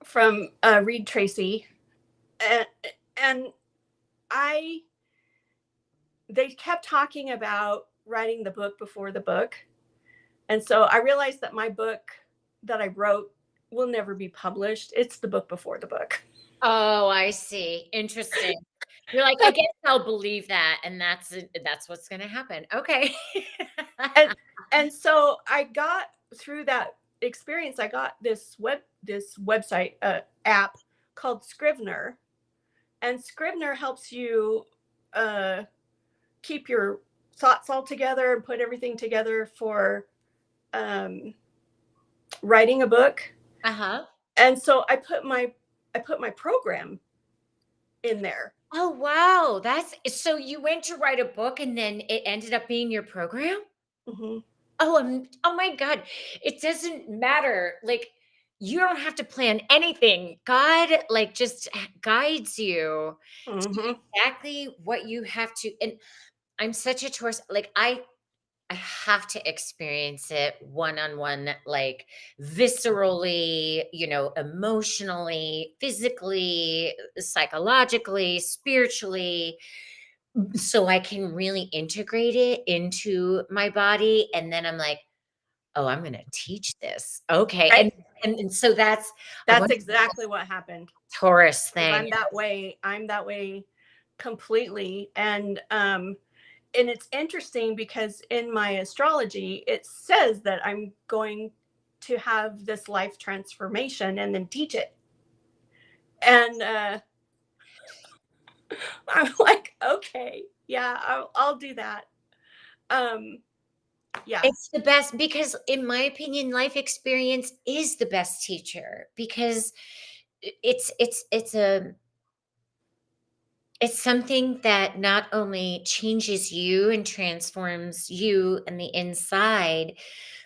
from Reed Tracy, and and I they kept talking about writing the book before the book, and so I realized that my book that I wrote will never be published. It's the book before the book. Oh, I see. Interesting. You're like, I guess I'll believe that, and that's what's gonna happen. Okay. And so I got through that experience. I got this website app called Scrivener, and Scrivener helps you uh, keep your thoughts all together and put everything together for um, writing a book. Uh-huh. And so I put my program in there. Oh, wow. So you went to write a book and then it ended up being your program? Hmm. Oh my God. It doesn't matter. Like, you don't have to plan anything. God, like, just guides you to do Hmm. exactly what you have to. And I'm such a Taurus. Like, I have to experience it one on one, like viscerally, emotionally, physically, psychologically, spiritually, so I can really integrate it into my body. And then I'm like, oh, I'm going to teach this. Okay. Right. And so I That's want exactly what happened. Taurus Because thing. I'm that way completely. And it's interesting because in my astrology it says that I'm going to have this life transformation and then teach it. And I'm like, okay, yeah, I'll do that. um yeah. It's the best because, in my opinion, life experience is the best teacher because it's something that not only changes you and transforms you and the inside,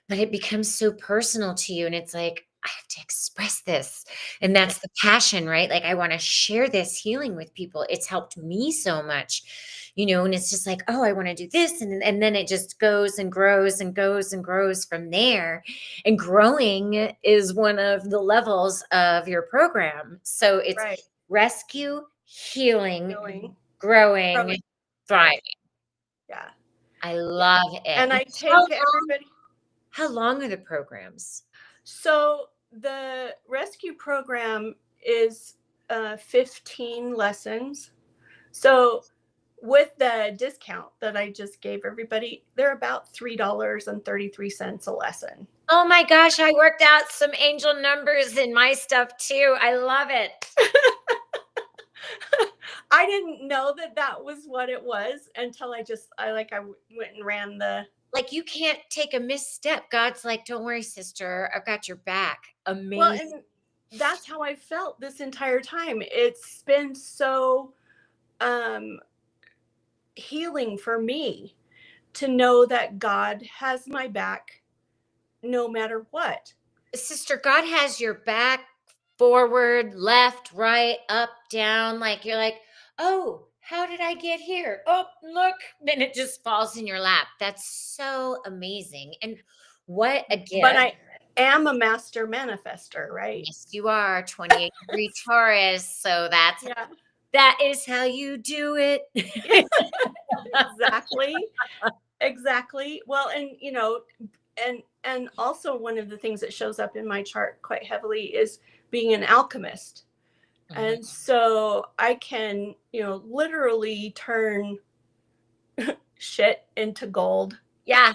but it becomes so personal to you. And it's like, I have to express this. And that's the passion, right? Like I want to share this healing with people. It's helped me so much, and it's just like, oh, I want to do this. And then it just goes and grows and goes and grows from there. And growing is one of the levels of your program. So it's Right. rescue, healing, Healing. growing, thriving. Yeah. I love it. And I How take everybody. how long are the programs? So the rescue program is 15 lessons. So with the discount that I just gave everybody, they're about $3.33 a lesson. Oh my gosh, I worked out some angel numbers in my stuff too. I love it. I didn't know that was what it was until I went and ran the. Like you can't take a misstep. God's like, don't worry, sister. I've got your back. Amazing. Well, and that's how I felt this entire time. It's been so healing for me to know that God has my back no matter what. Sister, God has your back, forward, left, right, up, down. Like you're like, oh, how did I get here? Oh, look. Then it just falls in your lap. That's so amazing. And what a gift. But I am a master manifester, right? Yes, you are 28 degree Taurus. So that is how you do it. Exactly. Well, and also one of the things that shows up in my chart quite heavily is being an alchemist. Mm-hmm. And so I can, literally turn shit into gold. Yeah.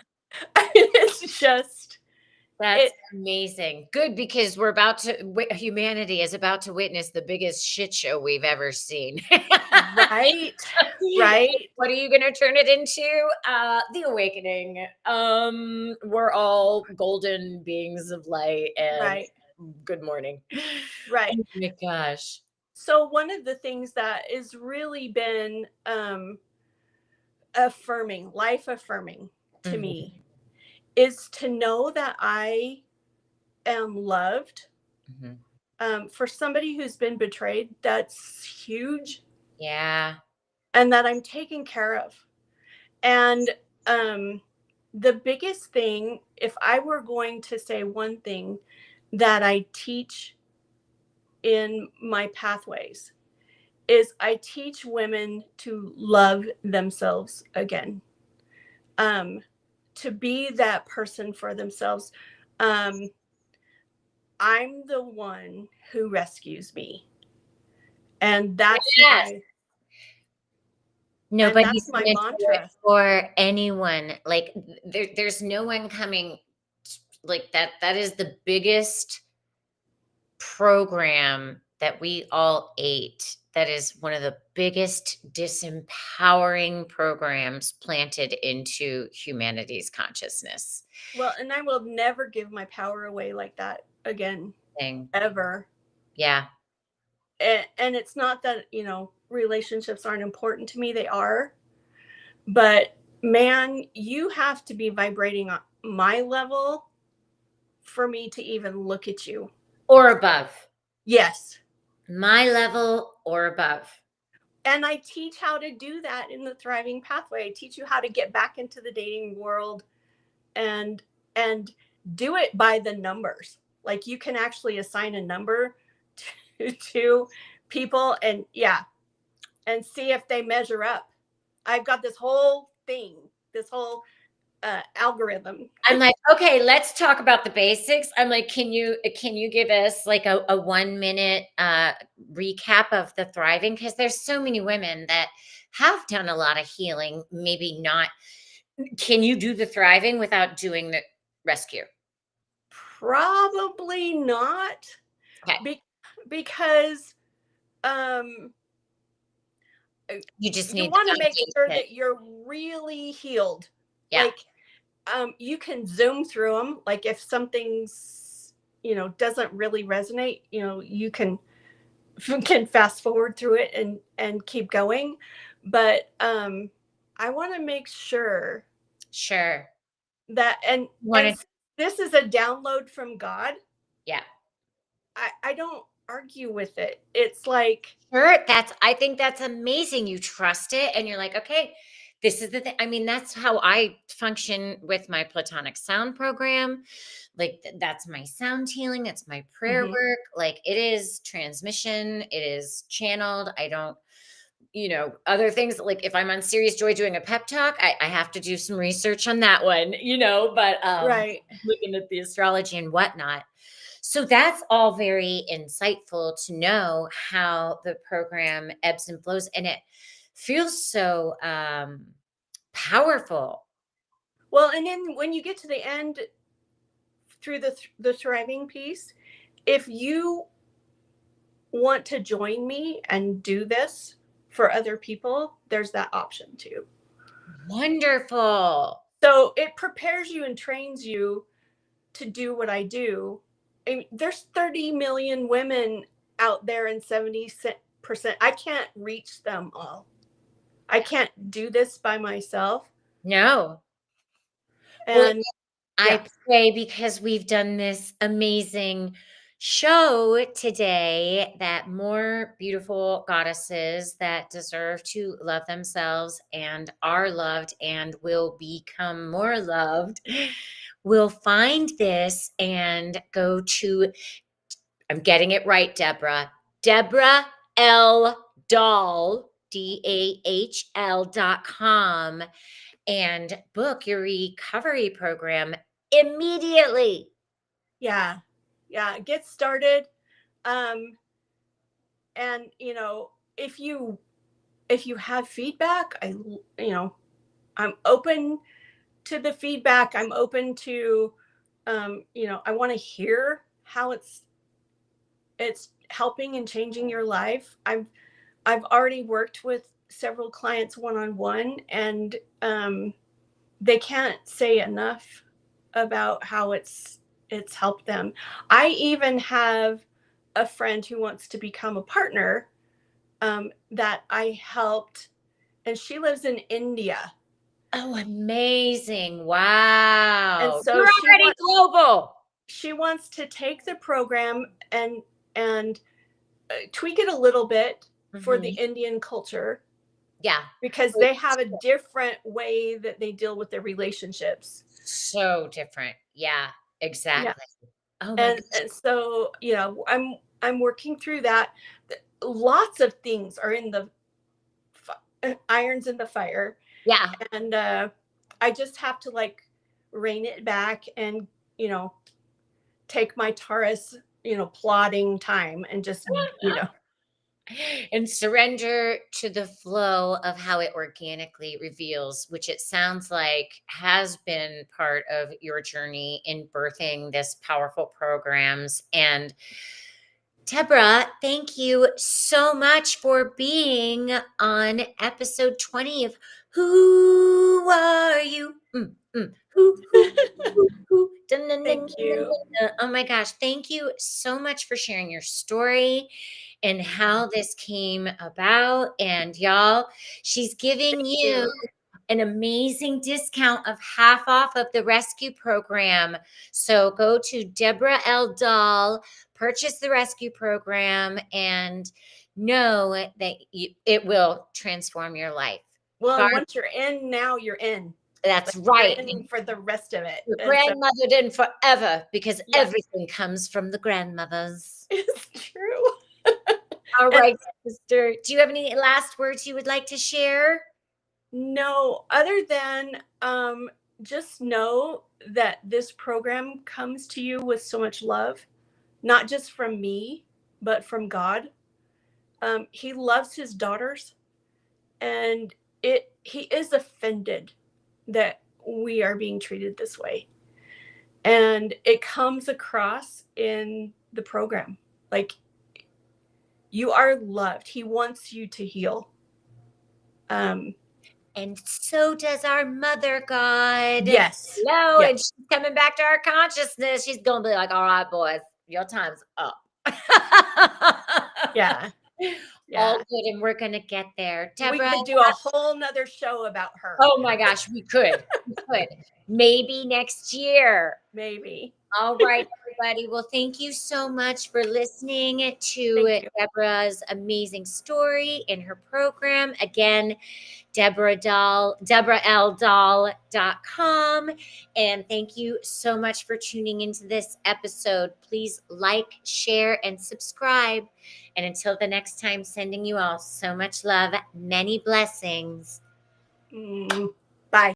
It's just. That's amazing. Good, because humanity is about to witness the biggest shit show we've ever seen. Right. What are you going to turn it into? The awakening. We're all golden beings of light and good morning. Right. Oh my gosh. So one of the things that has really been life affirming to me is to know that I am loved. Mm-hmm. For somebody who's been betrayed, that's huge. Yeah. And that I'm taken care of. And the biggest thing, if I were going to say one thing that I teach in my pathways, is I teach women to love themselves again. To be that person for themselves. I'm the one who rescues me. And that's nobody's my mantra for anyone. Like there's no one coming like that. That is the biggest program that we all ate. That is one of the biggest disempowering programs planted into humanity's consciousness. Well, and I will never give my power away like that again, ever. Yeah. And it's not that, relationships aren't important to me. They are. But man, you have to be vibrating on my level for me to even look at you. Or above. Yes. My level or above. And I teach how to do that in the Thriving Pathway. I teach you how to get back into the dating world and do it by the numbers. Like you can actually assign a number to people and see if they measure up. I've got this whole thing, this whole algorithm. I'm like, okay, let's talk about the basics. I'm like, can you give us like a 1 minute recap of the Thriving? Because there's so many women that have done a lot of healing, maybe not. Can you do the Thriving without doing the rescue? Probably not. Okay. Because you just need want to make sure that you're really healed. Yeah. Like you can zoom through them. Like if something's doesn't really resonate, you can fast forward through it and keep going. But I want to make sure that and this is a download from God. Yeah. I don't argue with it. It's like, Sure, I think that's amazing. You trust it and you're like, okay, this is the thing. I mean, that's how I function with my platonic sound program. Like that's my sound healing, it's my prayer mhm, work. Like it is transmission, it is channeled. I don't, other things like if I'm on Serious Joy doing a pep talk, I have to do some research on that one, but right. looking at the astrology and whatnot. So that's all very insightful to know how the program ebbs and flows. And it feels so powerful. Well, and then when you get to the end through the thriving piece, if you want to join me and do this for other people, there's that option too. Wonderful. So it prepares you and trains you to do what I do. I mean, there's 30 million women out there and 70%. I can't reach them all. I can't do this by myself. No. Well, And yeah, I pray because we've done this amazing show today that more beautiful goddesses that deserve to love themselves and are loved and will become more loved will find this and go to, I'm getting it right, Deborah L. Dahl, DAHL.com, and book your recovery program immediately. yeah, yeah. Get started. And if you have feedback, I'm open to the feedback. I'm open to, I want to hear how it's helping and changing your life. I've already worked with several clients one-on-one, and they can't say enough about how it's helped them. I even have a friend who wants to become a partner, that I helped, and she lives in India. Oh, amazing. And Wow. so You're already global. she wants to take the program and tweak it a little bit for the Mhm. Indian culture, Yeah. because they have a different way that they deal with their relationships. So different. Yeah, Yeah. exactly. Oh my And, gosh. and so, I'm working through that. Lots of things are in the irons in the fire, Yeah. and I just have to like rein it back and, you know, take my Taurus, plodding time and just, And surrender to the flow of how it organically reveals, which it sounds like has been part of your journey in birthing this powerful programs. And Deborah, thank you so much for being on episode 20 of Who Are You? Who? Dun, dun, dun, dun, thank dun, you. dun. Oh my gosh. Thank you so much for sharing your story and how this came about. And y'all, she's giving Thank you you. an amazing discount of half off of the rescue program. So go to Deborah L. Dahl, purchase the rescue program, and know that it will transform your life. Well, Barb, and once you're in, now you're in. that's Like, you're right. in for the rest of it. Your And so, grandmother didn't forever because yeah, everything comes from the grandmothers. it's true. All And right, sister. Do you have any last words you would like to share? no, other than just know that this program comes to you with so much love, not just from me, but from God. He loves his daughters, and he is offended that we are being treated this way. And it comes across in the program. Like, you are loved. He wants you to heal. Um, And so does our mother God. yes. Hello, Yeah. and she's coming back to our consciousness. She's gonna be like, all right, boys, your time's up. Yeah. All Yeah. good, and we're gonna get there. We Deborah, could do a whole nother show about her. oh my gosh, we could. We could. Maybe next year. Maybe. All right, everybody. Well, thank you so much for listening to Thank you. Deborah's amazing story in her program. Again, Deborah Dahl, DeborahLDahl.com. And thank you so much for tuning into this episode. Please like, share, and subscribe. And until the next time, sending you all so much love, many blessings. Mm.